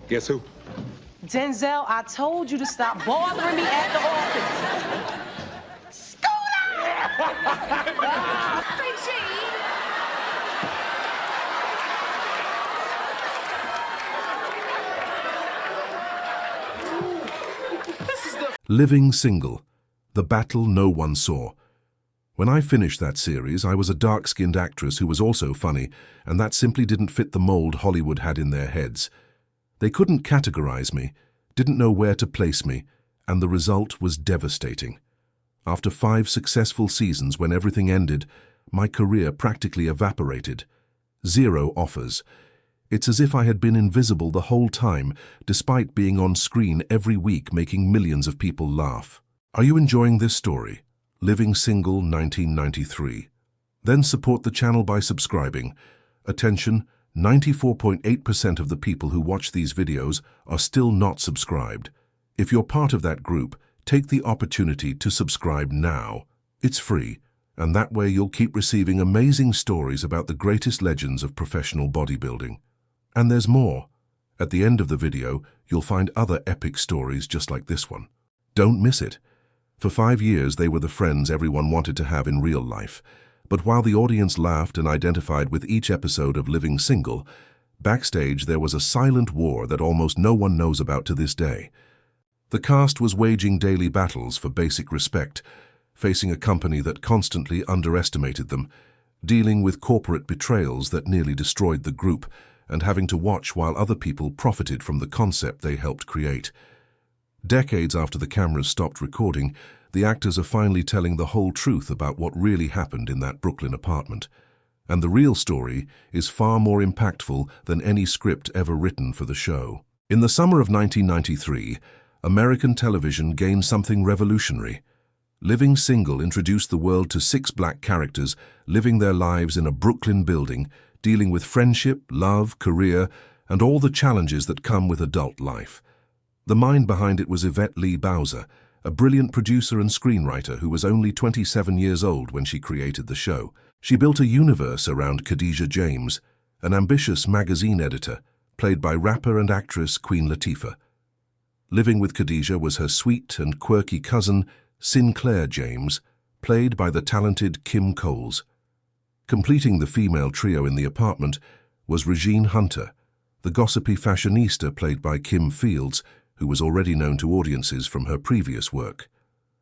Guess who? Denzel, I told you to stop bothering me at the office. Living Single, The Battle No One Saw. When I finished that series, I was a dark-skinned actress who was also funny, and that simply didn't fit the mold Hollywood had in their heads. They couldn't categorize me, didn't know where to place me, and the result was devastating. After 5 successful seasons, when everything ended, my career practically evaporated. 0 offers. It's as if I had been invisible the whole time, despite being on screen every week making millions of people laugh. Are you enjoying this story? Living Single 1993. Then support the channel by subscribing. Attention, 94.8% of the people who watch these videos are still not subscribed. If you're part of that group, take the opportunity to subscribe now. It's free, and that way you'll keep receiving amazing stories about the greatest legends of professional bodybuilding. And there's more. At the end of the video, you'll find other epic stories just like this one. Don't miss it. For 5 years, they were the friends everyone wanted to have in real life. But while the audience laughed and identified with each episode of Living Single, backstage there was a silent war that almost no one knows about to this day. The cast was waging daily battles for basic respect, facing a company that constantly underestimated them, dealing with corporate betrayals that nearly destroyed the group, and having to watch while other people profited from the concept they helped create. Decades after the cameras stopped recording, the actors are finally telling the whole truth about what really happened in that Brooklyn apartment. And the real story is far more impactful than any script ever written for the show. In the summer of 1993, American television gained something revolutionary. Living Single introduced the world to 6 black characters living their lives in a Brooklyn building, dealing with friendship, love, career, and all the challenges that come with adult life. The mind behind it was Yvette Lee Bowser, a brilliant producer and screenwriter who was only 27 years old when she created the show. She built a universe around Khadijah James, an ambitious magazine editor, played by rapper and actress Queen Latifah. Living with Khadijah was her sweet and quirky cousin, Sinclair James, played by the talented Kim Coles. Completing the female trio in the apartment was Regine Hunter, the gossipy fashionista played by Kim Fields, who was already known to audiences from her previous work.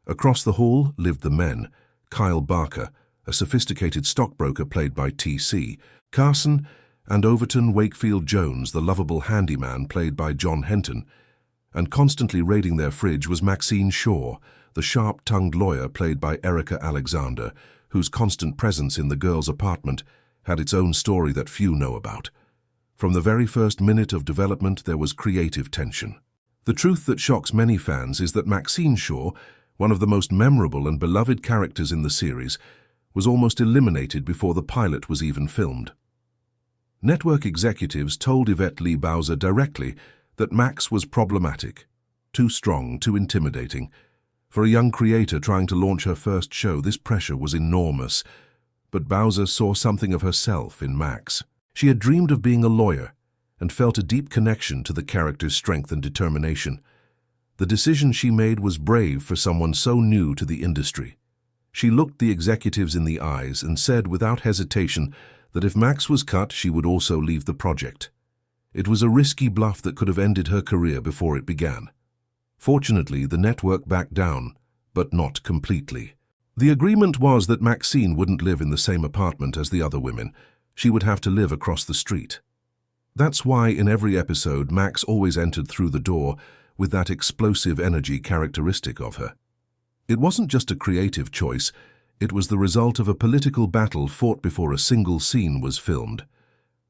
Across the hall lived the men, Kyle Barker, a sophisticated stockbroker played by T.C., Carson, and Overton Wakefield Jones, the lovable handyman played by John Henton, and constantly raiding their fridge was Maxine Shaw, the sharp-tongued lawyer played by Erica Alexander, whose constant presence in the girls' apartment had its own story that few know about. From the very first minute of development, there was creative tension. The truth that shocks many fans is that Maxine Shaw, one of the most memorable and beloved characters in the series, was almost eliminated before the pilot was even filmed. Network executives told Yvette Lee Bowser directly that Max was problematic, too strong, too intimidating. For a young creator trying to launch her first show, this pressure was enormous. But Bowser saw something of herself in Max. She had dreamed of being a lawyer and felt a deep connection to the character's strength and determination. The decision she made was brave for someone so new to the industry. She looked the executives in the eyes and said without hesitation that if Max was cut, she would also leave the project. It was a risky bluff that could have ended her career before it began. Fortunately, the network backed down, but not completely. The agreement was that Maxine wouldn't live in the same apartment as the other women. She would have to live across the street. That's why in every episode, Max always entered through the door with that explosive energy characteristic of her. It wasn't just a creative choice, it was the result of a political battle fought before a single scene was filmed.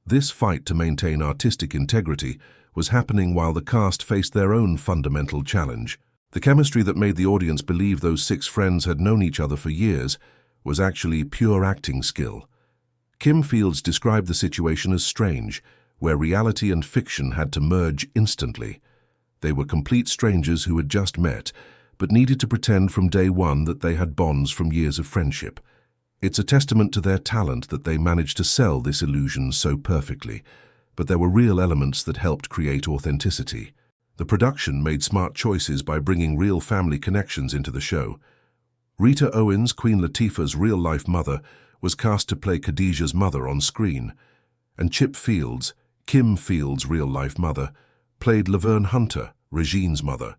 This fight to maintain artistic integrity was happening while the cast faced their own fundamental challenge. The chemistry that made the audience believe those 6 friends had known each other for years was actually pure acting skill. Kim Fields described the situation as strange, where reality and fiction had to merge instantly. They were complete strangers who had just met, but needed to pretend from day one that they had bonds from years of friendship. It's a testament to their talent that they managed to sell this illusion so perfectly. but there were real elements that helped create authenticity. The production made smart choices by bringing real family connections into the show. Rita Owens, Queen Latifah's real-life mother, was cast to play Khadijah's mother on screen, and Chip Fields, Kim Fields' real-life mother, played Laverne Hunter, Regine's mother.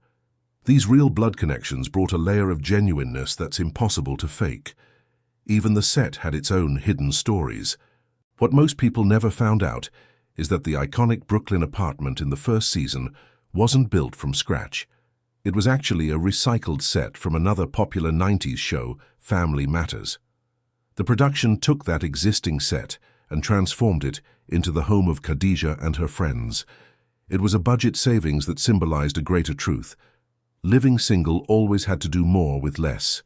These real blood connections brought a layer of genuineness that's impossible to fake. Even the set had its own hidden stories. What most people never found out is that the iconic Brooklyn apartment in the first season wasn't built from scratch. It was actually a recycled set from another popular 90s show, Family Matters. The production took that existing set and transformed it into the home of Khadijah and her friends. It was a budget savings that symbolized a greater truth. Living Single always had to do more with less.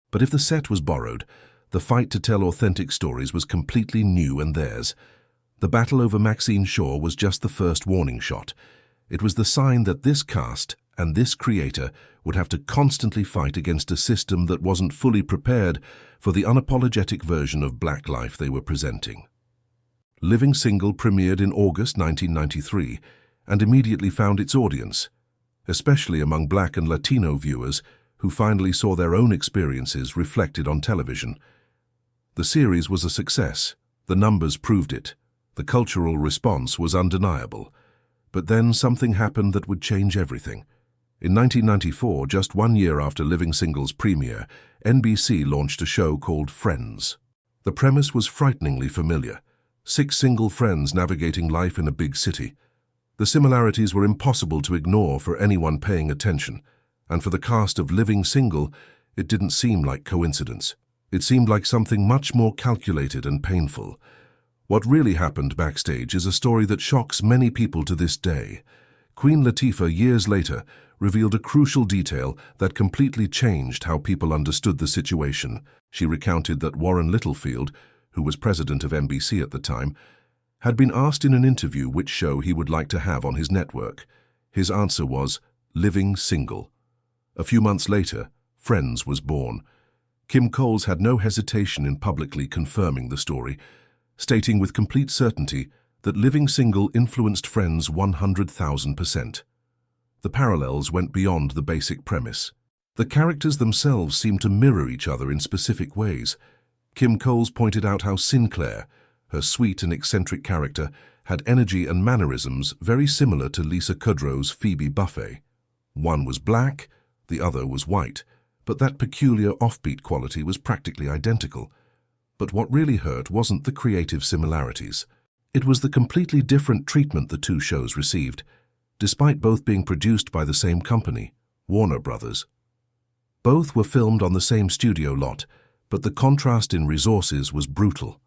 But if the set was borrowed, the fight to tell authentic stories was completely new and theirs. The battle over Maxine Shaw was just the first warning shot. It was the sign that this cast and this creator would have to constantly fight against a system that wasn't fully prepared for the unapologetic version of Black life they were presenting. Living Single premiered in August 1993 and immediately found its audience, especially among Black and Latino viewers who finally saw their own experiences reflected on television. The series was a success. The numbers proved it. The cultural response was undeniable. But then something happened that would change everything. In 1994, just 1 year after Living Single's premiere, NBC launched a show called Friends. The premise was frighteningly familiar. 6 single friends navigating life in a big city. The similarities were impossible to ignore for anyone paying attention, and for the cast of Living Single, it didn't seem like coincidence. It seemed like something much more calculated and painful. What really happened backstage is a story that shocks many people to this day. Queen Latifah, years later, revealed a crucial detail that completely changed how people understood the situation. She recounted that Warren Littlefield, who was president of NBC at the time, had been asked in an interview which show he would like to have on his network. His answer was Living Single. A few months later, Friends was born. Kim Coles had no hesitation in publicly confirming the story, stating with complete certainty that Living Single influenced Friends 100,000%. The parallels went beyond the basic premise. The characters themselves seemed to mirror each other in specific ways. Kim Coles pointed out how Sinclair, her sweet and eccentric character, had energy and mannerisms very similar to Lisa Kudrow's Phoebe Buffay. One was black, the other was white, but that peculiar offbeat quality was practically identical. But what really hurt wasn't the creative similarities. It was the completely different treatment the two shows received, despite both being produced by the same company, Warner Brothers. Both were filmed on the same studio lot, but the contrast in resources was brutal.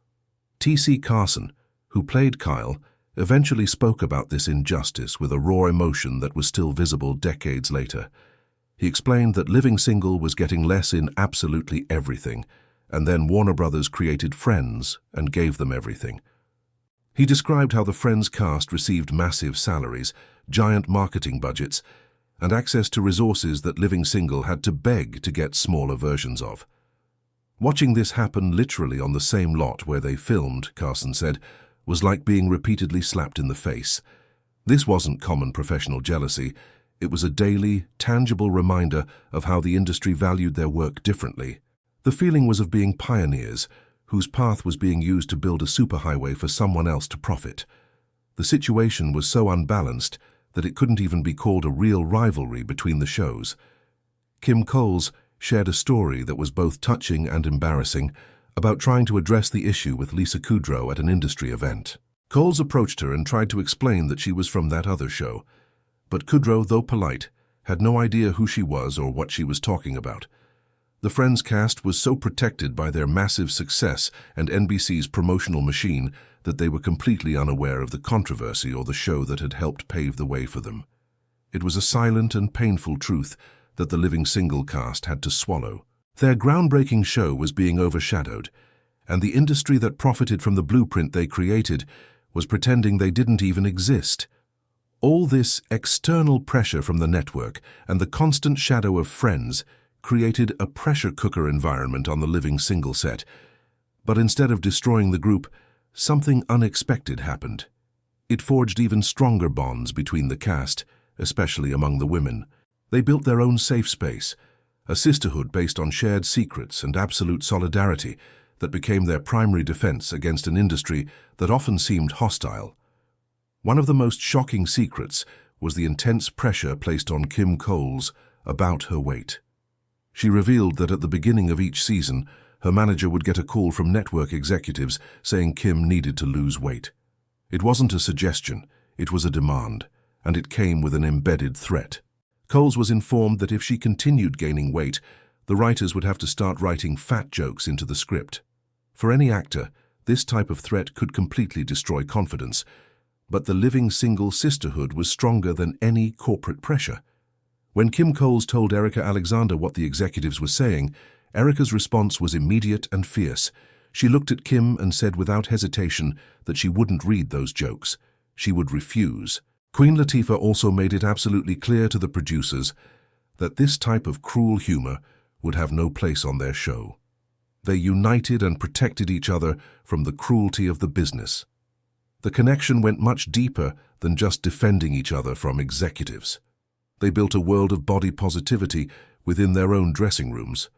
T.C. Carson, who played Kyle, eventually spoke about this injustice with a raw emotion that was still visible decades later. He explained that Living Single was getting less in absolutely everything, and then Warner Brothers created Friends and gave them everything. He described how the Friends cast received massive salaries, giant marketing budgets, and access to resources that Living Single had to beg to get smaller versions of. Watching this happen literally on the same lot where they filmed, Carson said, was like being repeatedly slapped in the face. This wasn't common professional jealousy. It was a daily, tangible reminder of how the industry valued their work differently. The feeling was of being pioneers, whose path was being used to build a superhighway for someone else to profit. The situation was so unbalanced that it couldn't even be called a real rivalry between the shows. Kim Coles shared a story that was both touching and embarrassing about trying to address the issue with Lisa Kudrow at an industry event. Coles approached her and tried to explain that she was from that other show, but Kudrow, though polite, had no idea who she was or what she was talking about. The Friends cast was so protected by their massive success and NBC's promotional machine that they were completely unaware of the controversy or the show that had helped pave the way for them. It was a silent and painful truth that the Living Single cast had to swallow. Their groundbreaking show was being overshadowed, and the industry that profited from the blueprint they created was pretending they didn't even exist. All this external pressure from the network and the constant shadow of Friends created a pressure cooker environment on the Living Single set. But instead of destroying the group, something unexpected happened. It forged even stronger bonds between the cast, especially among the women. They built their own safe space, a sisterhood based on shared secrets and absolute solidarity that became their primary defense against an industry that often seemed hostile. One of the most shocking secrets was the intense pressure placed on Kim Coles about her weight. She revealed that at the beginning of each season, her manager would get a call from network executives saying Kim needed to lose weight. It wasn't a suggestion, it was a demand, and it came with an embedded threat. Coles was informed that if she continued gaining weight, the writers would have to start writing fat jokes into the script. For any actor, this type of threat could completely destroy confidence, but the living single sisterhood was stronger than any corporate pressure. When Kim Coles told Erika Alexander what the executives were saying, Erika's response was immediate and fierce. She looked at Kim and said without hesitation that she wouldn't read those jokes. She would refuse. Queen Latifah also made it absolutely clear to the producers that this type of cruel humor would have no place on their show. They united and protected each other from the cruelty of the business. The connection went much deeper than just defending each other from executives. They built a world of body positivity within their own dressing rooms.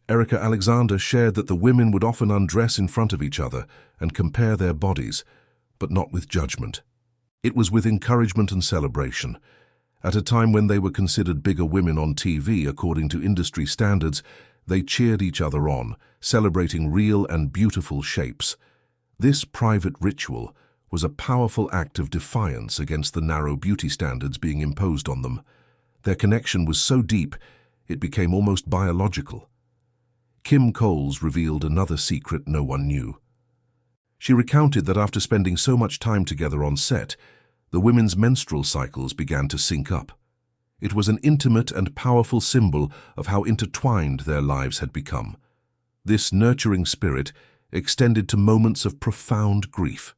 Erika Alexander shared that the women would often undress in front of each other and compare their bodies, but not with judgment. It was with encouragement and celebration. At a time when they were considered bigger women on TV according to industry standards, they cheered each other on, celebrating real and beautiful shapes. This private ritual was a powerful act of defiance against the narrow beauty standards being imposed on them. Their connection was so deep, it became almost biological. Kim Coles revealed another secret no one knew. She recounted that after spending so much time together on set, the women's menstrual cycles began to sync up. It was an intimate and powerful symbol of how intertwined their lives had become. This nurturing spirit extended to moments of profound grief.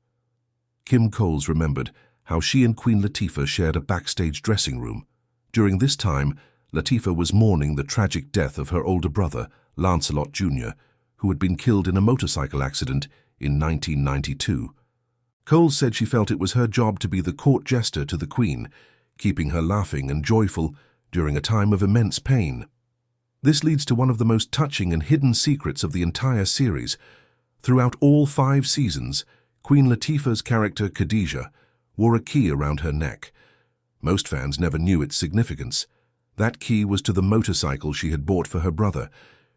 Kim Coles remembered how she and Queen Latifah shared a backstage dressing room. During this time, Latifah was mourning the tragic death of her older brother, Lancelot Jr., who had been killed in a motorcycle accident in 1992. Coles said she felt it was her job to be the court jester to the Queen, keeping her laughing and joyful during a time of immense pain. This leads to one of the most touching and hidden secrets of the entire series. Throughout all 5 seasons, Queen Latifah's character Khadijah wore a key around her neck. Most fans never knew its significance. That key was to the motorcycle she had bought for her brother.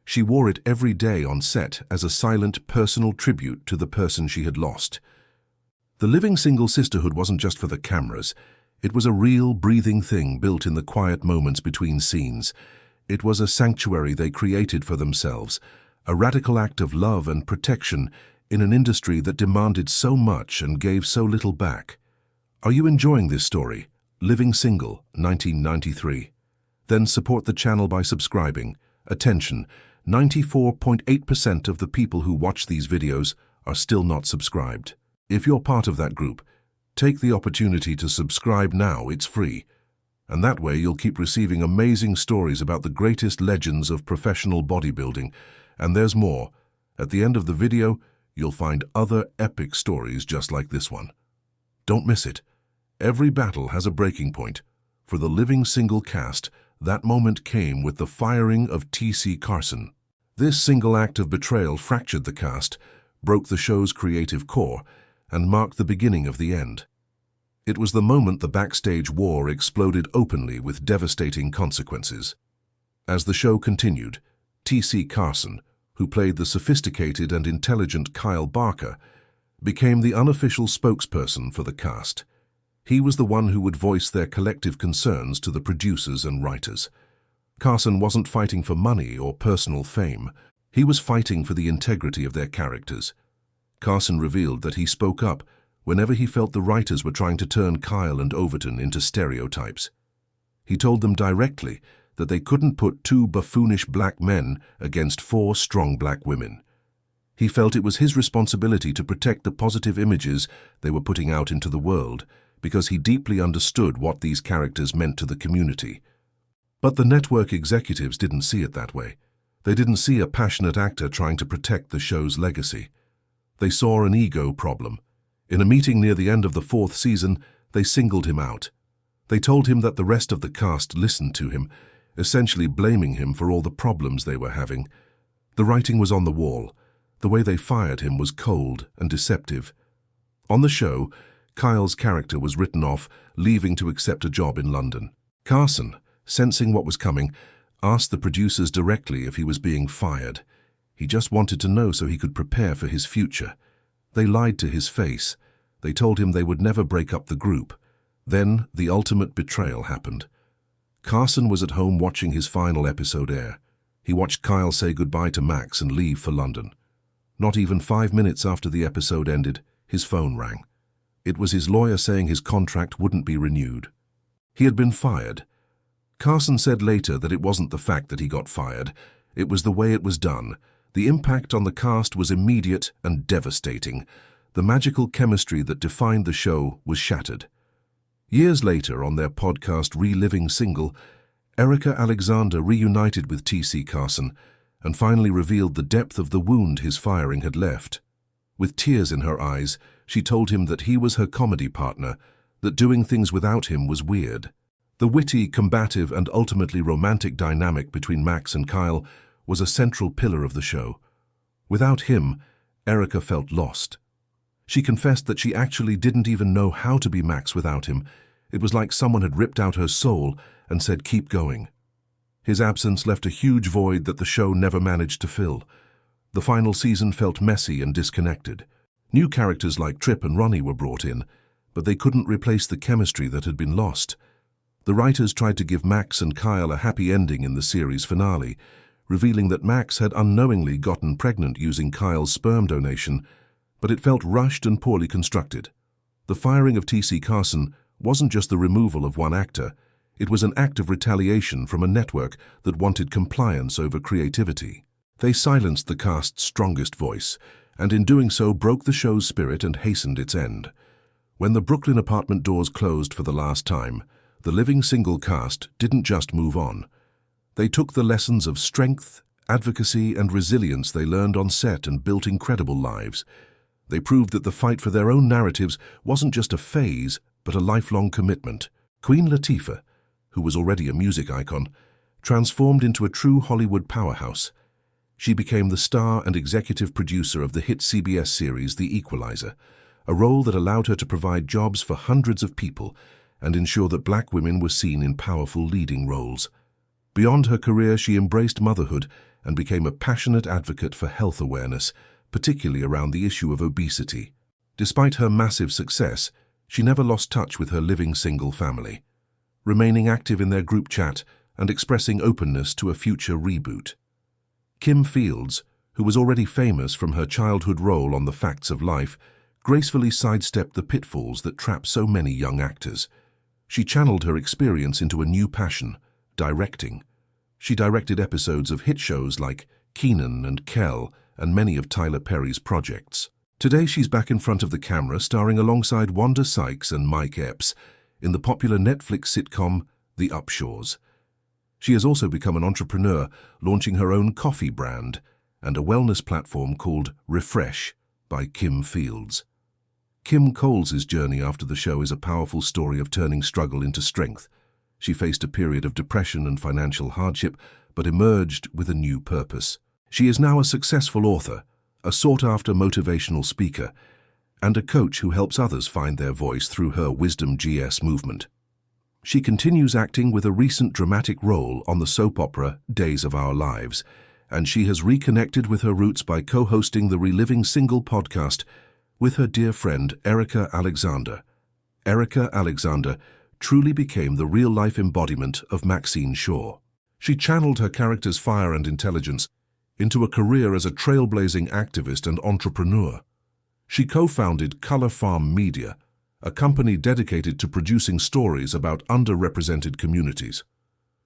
She wore it every day on set as a silent, personal tribute to the person she had lost. The living single sisterhood wasn't just for the cameras. It was a real, breathing thing built in the quiet moments between scenes. It was a sanctuary they created for themselves, a radical act of love and protection in an industry that demanded so much and gave so little back. Are you enjoying this story? Living Single, 1993. Then support the channel by subscribing. Attention, 94.8% of the people who watch these videos are still not subscribed. If you're part of that group, take the opportunity to subscribe now, it's free. And that way you'll keep receiving amazing stories about the greatest legends of professional bodybuilding. And there's more. At the end of the video, you'll find other epic stories just like this one. Don't miss it. Every battle has a breaking point. For the Living Single cast, that moment came with the firing of T.C. Carson. This single act of betrayal fractured the cast, broke the show's creative core, and marked the beginning of the end. It was the moment the backstage war exploded openly with devastating consequences. As the show continued, T.C. Carson, who played the sophisticated and intelligent Kyle Barker, became the unofficial spokesperson for the cast. He was the one who would voice their collective concerns to the producers and writers. Carson wasn't fighting for money or personal fame. He was fighting for the integrity of their characters. Carson revealed that he spoke up whenever he felt the writers were trying to turn Kyle and Overton into stereotypes. He told them directly that they couldn't put 2 buffoonish black men against 4 strong black women. He felt it was his responsibility to protect the positive images they were putting out into the world, because he deeply understood what these characters meant to the community. But the network executives didn't see it that way. They didn't see a passionate actor trying to protect the show's legacy. They saw an ego problem. In a meeting near the end of the 4th season, they singled him out. They told him that the rest of the cast listened to him, essentially blaming him for all the problems they were having. The writing was on the wall. The way they fired him was cold and deceptive. On the show, Kyle's character was written off, leaving to accept a job in London. Carson, sensing what was coming, asked the producers directly if he was being fired. He just wanted to know so he could prepare for his future. They lied to his face. They told him they would never break up the group. Then the ultimate betrayal happened. Carson was at home watching his final episode air. He watched Kyle say goodbye to Max and leave for London. Not even 5 minutes after the episode ended, his phone rang. It was his lawyer saying his contract wouldn't be renewed. He had been fired. Carson said later that it wasn't the fact that he got fired, it was the way it was done. The impact on the cast was immediate and devastating. The magical chemistry that defined the show was shattered. Years later, on their podcast Reliving Single, Erika Alexander reunited with T.C. Carson and finally revealed the depth of the wound his firing had left. With tears in her eyes, she told him that he was her comedy partner, that doing things without him was weird. The witty, combative, and ultimately romantic dynamic between Max and Kyle was a central pillar of the show. Without him, Erika felt lost. She confessed that she actually didn't even know how to be Max without him. It was like someone had ripped out her soul and said, "Keep going." His absence left a huge void that the show never managed to fill. The final season felt messy and disconnected. New characters like Trip and Ronnie were brought in, but they couldn't replace the chemistry that had been lost. The writers tried to give Max and Kyle a happy ending in the series finale, revealing that Max had unknowingly gotten pregnant using Kyle's sperm donation, but it felt rushed and poorly constructed. The firing of T.C. Carson wasn't just the removal of one actor, it was an act of retaliation from a network that wanted compliance over creativity. They silenced the cast's strongest voice, and in doing so broke the show's spirit and hastened its end. When the Brooklyn apartment doors closed for the last time, the Living Single cast didn't just move on. They took the lessons of strength, advocacy, and resilience they learned on set and built incredible lives. They proved that the fight for their own narratives wasn't just a phase, but a lifelong commitment. Queen Latifah, who was already a music icon, transformed into a true Hollywood powerhouse. She became the star and executive producer of the hit CBS series The Equalizer, a role that allowed her to provide jobs for hundreds of people and ensure that black women were seen in powerful leading roles. Beyond her career, she embraced motherhood and became a passionate advocate for health awareness, particularly around the issue of obesity. Despite her massive success, she never lost touch with her Living Single family, remaining active in their group chat and expressing openness to a future reboot. Kim Fields, who was already famous from her childhood role on The Facts of Life, gracefully sidestepped the pitfalls that trap so many young actors. She channeled her experience into a new passion, directing. She directed episodes of hit shows like Kenan and Kel and many of Tyler Perry's projects. Today she's back in front of the camera starring alongside Wanda Sykes and Mike Epps in the popular Netflix sitcom The Upshaws. She has also become an entrepreneur, launching her own coffee brand and a wellness platform called Refresh by Kim Fields. Kim Coles' journey after the show is a powerful story of turning struggle into strength. She faced a period of depression and financial hardship, but emerged with a new purpose. She is now a successful author, a sought-after motivational speaker, and a coach who helps others find their voice through her Wisdom GS movement. She continues acting with a recent dramatic role on the soap opera Days of Our Lives, and she has reconnected with her roots by co-hosting the Reliving Single podcast with her dear friend Erika Alexander. Erika Alexander truly became the real-life embodiment of Maxine Shaw. She channeled her character's fire and intelligence into a career as a trailblazing activist and entrepreneur. She co-founded Color Farm Media, a company dedicated to producing stories about underrepresented communities.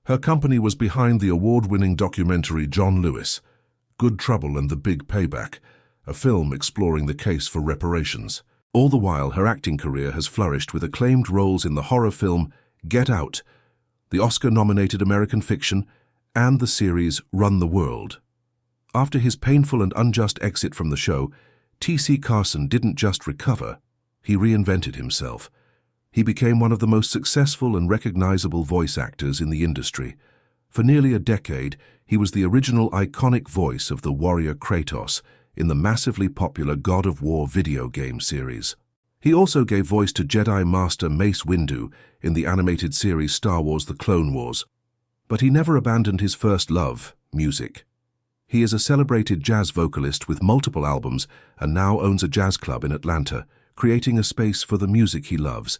Her company was behind the award-winning documentary John Lewis, Good Trouble and the Big Payback, a film exploring the case for reparations. All the while, her acting career has flourished with acclaimed roles in the horror film Get Out, the Oscar-nominated American fiction, and the series Run the World. After his painful and unjust exit from the show, T.C. Carson didn't just recover, He reinvented himself. He became one of the most successful and recognizable voice actors in the industry. For nearly a decade, he was the original iconic voice of the warrior Kratos in the massively popular God of War video game series. He also gave voice to Jedi Master Mace Windu in the animated series Star Wars: The Clone Wars. But he never abandoned his first love, music. He is a celebrated jazz vocalist with multiple albums and now owns a jazz club in Atlanta, creating a space for the music he loves.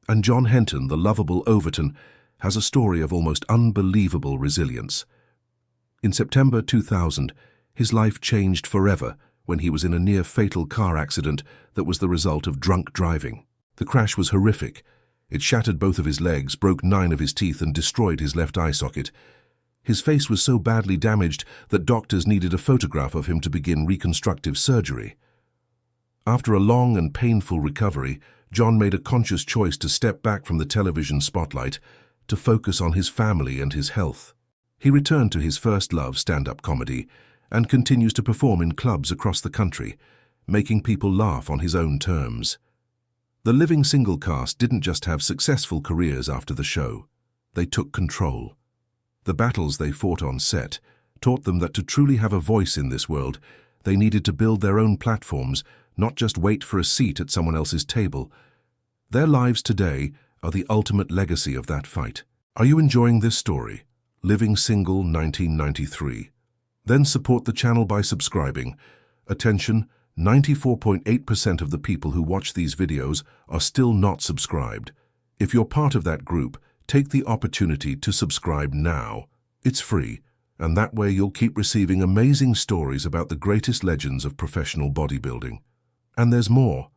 And John Henton, the lovable Overton, has a story of almost unbelievable resilience. In September 2000, his life changed forever when he was in a near-fatal car accident that was the result of drunk driving. The crash was horrific. It shattered both of his legs, broke 9 of his teeth, and destroyed his left eye socket. His face was so badly damaged that doctors needed a photograph of him to begin reconstructive surgery. After a long and painful recovery, John made a conscious choice to step back from the television spotlight to focus on his family and his health. He returned to his first love, stand-up comedy, and continues to perform in clubs across the country, making people laugh on his own terms. The Living Single cast didn't just have successful careers after the show. They took control. The battles they fought on set taught them that to truly have a voice in this world, they needed to build their own platforms, not just wait for a seat at someone else's table. Their lives today are the ultimate legacy of that fight. Are you enjoying this story? Living Single 1993. Then support the channel by subscribing. Attention, 94.8% of the people who watch these videos are still not subscribed. If you're part of that group, take the opportunity to subscribe now. It's free, and that way you'll keep receiving amazing stories about the greatest legends of professional bodybuilding. And there's more.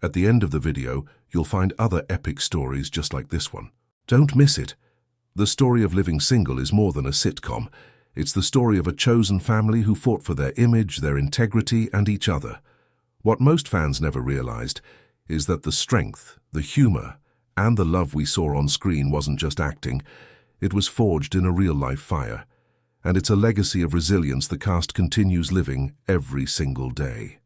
At the end of the video, you'll find other epic stories just like this one. Don't miss it. The story of Living Single is more than a sitcom. It's the story of a chosen family who fought for their image, their integrity, and each other. What most fans never realized is that the strength, the humor, and the love we saw on screen wasn't just acting. It was forged in a real-life fire. And it's a legacy of resilience the cast continues living every single day.